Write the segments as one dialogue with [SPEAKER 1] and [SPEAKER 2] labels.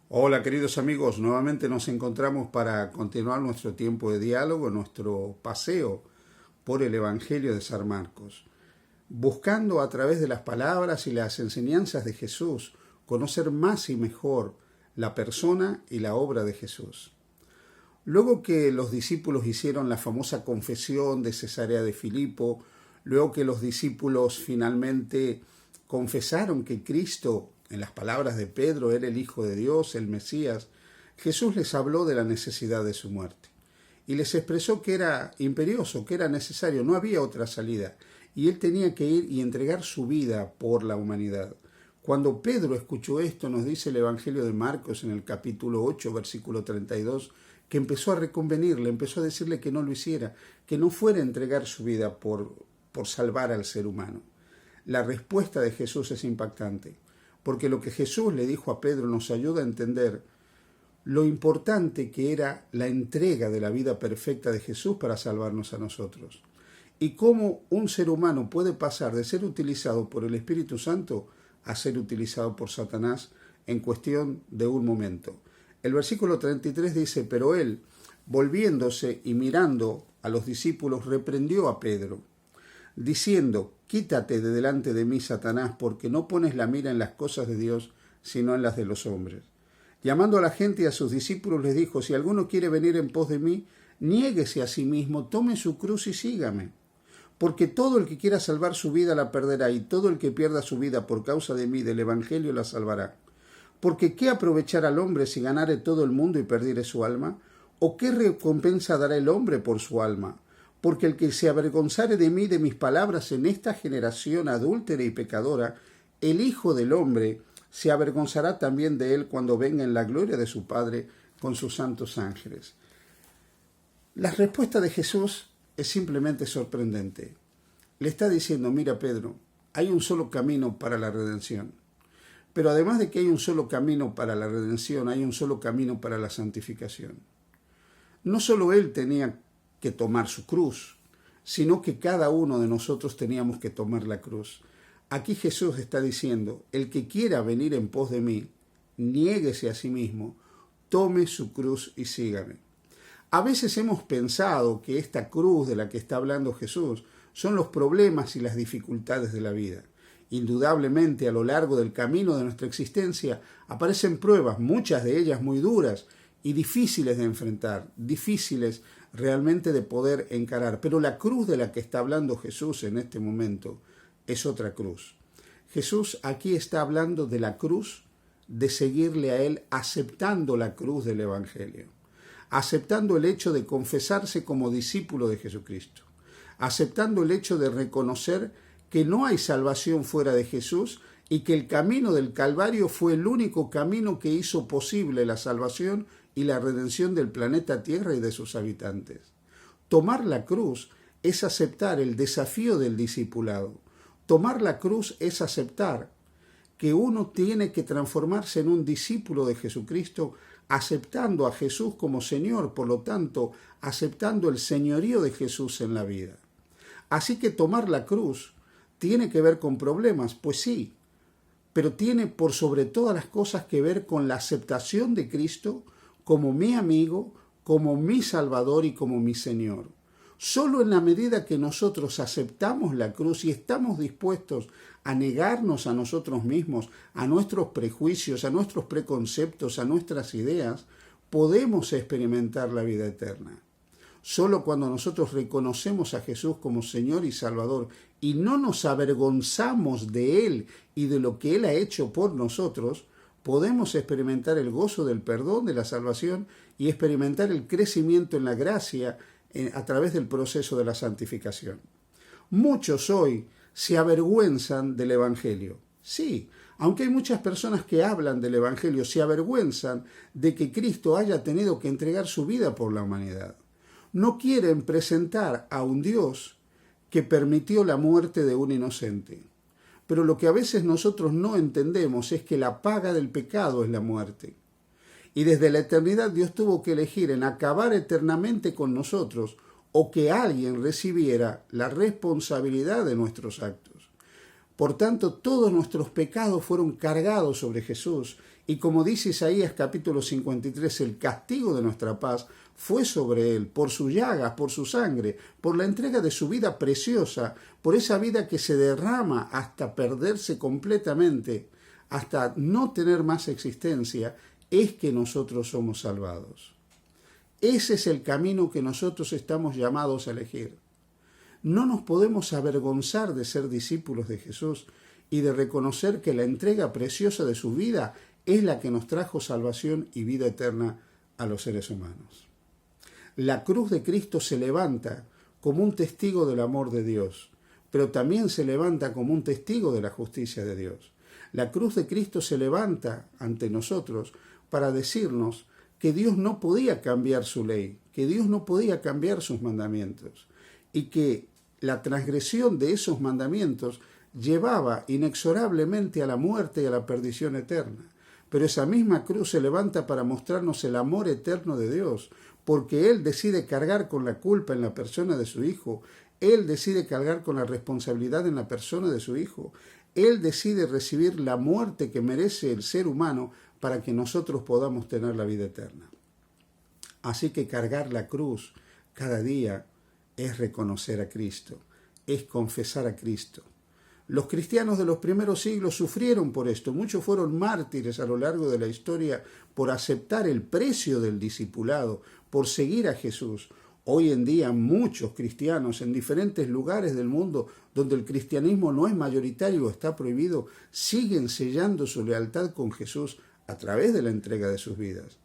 [SPEAKER 1] Hola queridos amigos, nuevamente nos encontramos para continuar nuestro tiempo de diálogo, nuestro paseo por el Evangelio de San Marcos, buscando a través de las palabras y las enseñanzas de Jesús conocer más y mejor la persona y la obra de Jesús. Luego que los discípulos hicieron la famosa confesión de Cesarea de Filipo, luego que los discípulos finalmente confesaron que Cristo, en las palabras de Pedro, era el Hijo de Dios, el Mesías, Jesús les habló de la necesidad de su muerte y les expresó que era imperioso, que era necesario, no había otra salida y él tenía que ir y entregar su vida por la humanidad. Cuando Pedro escuchó esto, nos dice el Evangelio de Marcos en el capítulo 8, versículo 32, que empezó a reconvenirle, empezó a decirle que no lo hiciera, que no fuera a entregar su vida por salvar al ser humano. La respuesta de Jesús es impactante, porque lo que Jesús le dijo a Pedro nos ayuda a entender lo importante que era la entrega de la vida perfecta de Jesús para salvarnos a nosotros. Y cómo un ser humano puede pasar de ser utilizado por el Espíritu Santo a ser utilizado por Satanás en cuestión de un momento. El versículo 33 dice, pero él, volviéndose y mirando a los discípulos, reprendió a Pedro, diciendo, quítate de delante de mí, Satanás, porque no pones la mira en las cosas de Dios, sino en las de los hombres. Llamando a la gente y a sus discípulos les dijo, si alguno quiere venir en pos de mí, niéguese a sí mismo, tome su cruz y sígame. Porque todo el que quiera salvar su vida la perderá, y todo el que pierda su vida por causa de mí, del Evangelio, la salvará. Porque ¿qué aprovechar al hombre si ganare todo el mundo y perdiere su alma? ¿O qué recompensa dará el hombre por su alma? Porque el que se avergonzare de mí, de mis palabras, en esta generación adúltera y pecadora, el Hijo del Hombre se avergonzará también de él cuando venga en la gloria de su Padre con sus santos ángeles. La respuesta de Jesús es simplemente sorprendente. Le está diciendo, mira Pedro, hay un solo camino para la redención. Pero además de que hay un solo camino para la redención, hay un solo camino para la santificación. No solo él tenía que tomar su cruz, sino que cada uno de nosotros teníamos que tomar la cruz. Aquí Jesús está diciendo, el que quiera venir en pos de mí, niéguese a sí mismo, tome su cruz y sígame. A veces hemos pensado que esta cruz de la que está hablando Jesús son los problemas y las dificultades de la vida. Indudablemente, a lo largo del camino de nuestra existencia aparecen pruebas, muchas de ellas muy duras y difíciles de enfrentar, difíciles realmente de poder encarar. Pero la cruz de la que está hablando Jesús en este momento es otra cruz. Jesús aquí está hablando de la cruz, de seguirle a Él, aceptando la cruz del Evangelio, aceptando el hecho de confesarse como discípulo de Jesucristo, aceptando el hecho de reconocer que no hay salvación fuera de Jesús y que el camino del Calvario fue el único camino que hizo posible la salvación y la redención del planeta Tierra y de sus habitantes. Tomar la cruz es aceptar el desafío del discipulado. Tomar la cruz es aceptar que uno tiene que transformarse en un discípulo de Jesucristo, aceptando a Jesús como Señor, por lo tanto, aceptando el señorío de Jesús en la vida. Así que tomar la cruz tiene que ver con problemas, pues sí, pero tiene por sobre todas las cosas que ver con la aceptación de Cristo como mi amigo, como mi Salvador y como mi Señor. Solo en la medida que nosotros aceptamos la cruz y estamos dispuestos a negarnos a nosotros mismos, a nuestros prejuicios, a nuestros preconceptos, a nuestras ideas, podemos experimentar la vida eterna. Solo cuando nosotros reconocemos a Jesús como Señor y Salvador y no nos avergonzamos de Él y de lo que Él ha hecho por nosotros, podemos experimentar el gozo del perdón, de la salvación y experimentar el crecimiento en la gracia a través del proceso de la santificación. Muchos hoy se avergüenzan del Evangelio. Sí, aunque hay muchas personas que hablan del Evangelio, se avergüenzan de que Cristo haya tenido que entregar su vida por la humanidad. No quieren presentar a un Dios que permitió la muerte de un inocente. Pero lo que a veces nosotros no entendemos es que la paga del pecado es la muerte. Y desde la eternidad Dios tuvo que elegir en acabar eternamente con nosotros o que alguien recibiera la responsabilidad de nuestros actos. Por tanto, todos nuestros pecados fueron cargados sobre Jesús Y como dice Isaías capítulo 53, el castigo de nuestra paz fue sobre él, por sus llagas, por su sangre, por la entrega de su vida preciosa, por esa vida que se derrama hasta perderse completamente, hasta no tener más existencia, es que nosotros somos salvados. Ese es el camino que nosotros estamos llamados a elegir. No nos podemos avergonzar de ser discípulos de Jesús y de reconocer que la entrega preciosa de su vida es la que nos trajo salvación y vida eterna a los seres humanos. La cruz de Cristo se levanta como un testigo del amor de Dios, pero también se levanta como un testigo de la justicia de Dios. La cruz de Cristo se levanta ante nosotros para decirnos que Dios no podía cambiar su ley, que Dios no podía cambiar sus mandamientos y que la transgresión de esos mandamientos llevaba inexorablemente a la muerte y a la perdición eterna. Pero esa misma cruz se levanta para mostrarnos el amor eterno de Dios, porque Él decide cargar con la culpa en la persona de su Hijo, Él decide cargar con la responsabilidad en la persona de su Hijo, Él decide recibir la muerte que merece el ser humano para que nosotros podamos tener la vida eterna. Así que cargar la cruz cada día es reconocer a Cristo, es confesar a Cristo. Los cristianos de los primeros siglos sufrieron por esto. Muchos fueron mártires a lo largo de la historia por aceptar el precio del discipulado, por seguir a Jesús. Hoy en día muchos cristianos en diferentes lugares del mundo donde el cristianismo no es mayoritario o está prohibido, siguen sellando su lealtad con Jesús a través de la entrega de sus vidas.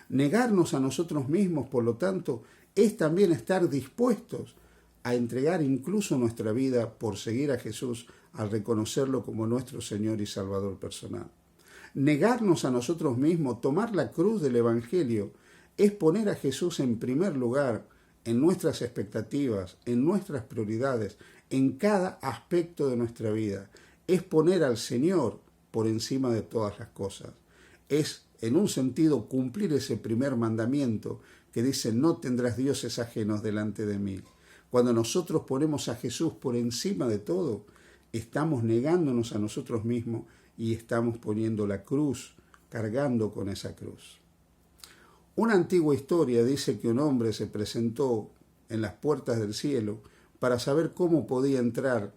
[SPEAKER 1] Negarnos a nosotros mismos, por lo tanto, es también estar dispuestos a entregar incluso nuestra vida por seguir a Jesús al reconocerlo como nuestro Señor y Salvador personal. Negarnos a nosotros mismos, tomar la cruz del Evangelio, es poner a Jesús en primer lugar en nuestras expectativas, en nuestras prioridades, en cada aspecto de nuestra vida. Es poner al Señor por encima de todas las cosas. Es, en un sentido, cumplir ese primer mandamiento que dice: no tendrás dioses ajenos delante de mí. Cuando nosotros ponemos a Jesús por encima de todo, estamos negándonos a nosotros mismos y estamos poniendo la cruz, cargando con esa cruz. Una antigua historia dice que un hombre se presentó en las puertas del cielo para saber cómo podía entrar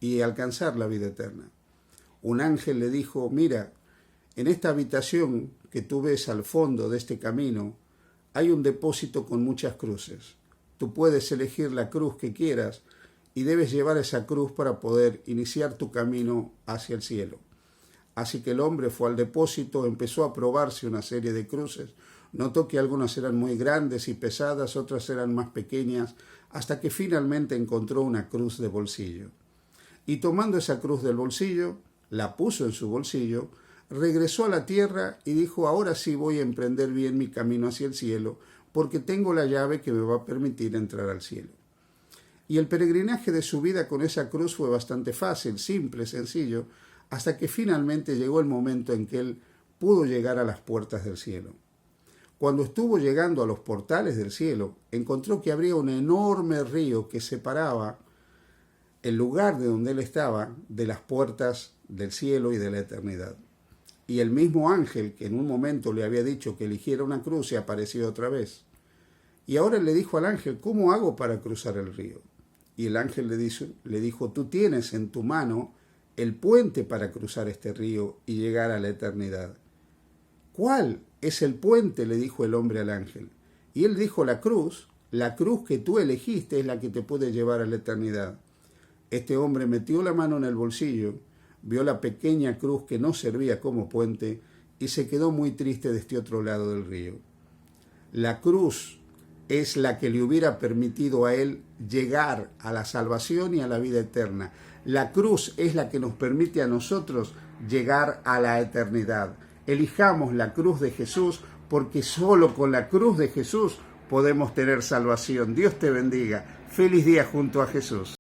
[SPEAKER 1] y alcanzar la vida eterna. Un ángel le dijo: mira, en esta habitación que tú ves al fondo de este camino, hay un depósito con muchas cruces. Tú puedes elegir la cruz que quieras y debes llevar esa cruz para poder iniciar tu camino hacia el cielo. Así que el hombre fue al depósito, empezó a probarse una serie de cruces. Notó que algunas eran muy grandes y pesadas, otras eran más pequeñas, hasta que finalmente encontró una cruz de bolsillo. Y tomando esa cruz del bolsillo, la puso en su bolsillo, regresó a la tierra y dijo: ahora sí voy a emprender bien mi camino hacia el cielo, porque tengo la llave que me va a permitir entrar al cielo. Y el peregrinaje de su vida con esa cruz fue bastante fácil, simple, sencillo, hasta que finalmente llegó el momento en que él pudo llegar a las puertas del cielo. Cuando estuvo llegando a los portales del cielo, encontró que habría un enorme río que separaba el lugar de donde él estaba de las puertas del cielo y de la eternidad. Y el mismo ángel que en un momento le había dicho que eligiera una cruz se apareció otra vez. Y ahora le dijo al ángel: ¿cómo hago para cruzar el río? Y el ángel le dijo: tú tienes en tu mano el puente para cruzar este río y llegar a la eternidad. ¿Cuál es el puente?, le dijo el hombre al ángel. Y él dijo: la cruz que tú elegiste es la que te puede llevar a la eternidad. Este hombre metió la mano en el bolsillo, vio la pequeña cruz que no servía como puente y se quedó muy triste de este otro lado del río. La cruz es la que le hubiera permitido a él llegar a la salvación y a la vida eterna. La cruz es la que nos permite a nosotros llegar a la eternidad. Elijamos la cruz de Jesús, porque solo con la cruz de Jesús podemos tener salvación. Dios te bendiga. Feliz día junto a Jesús.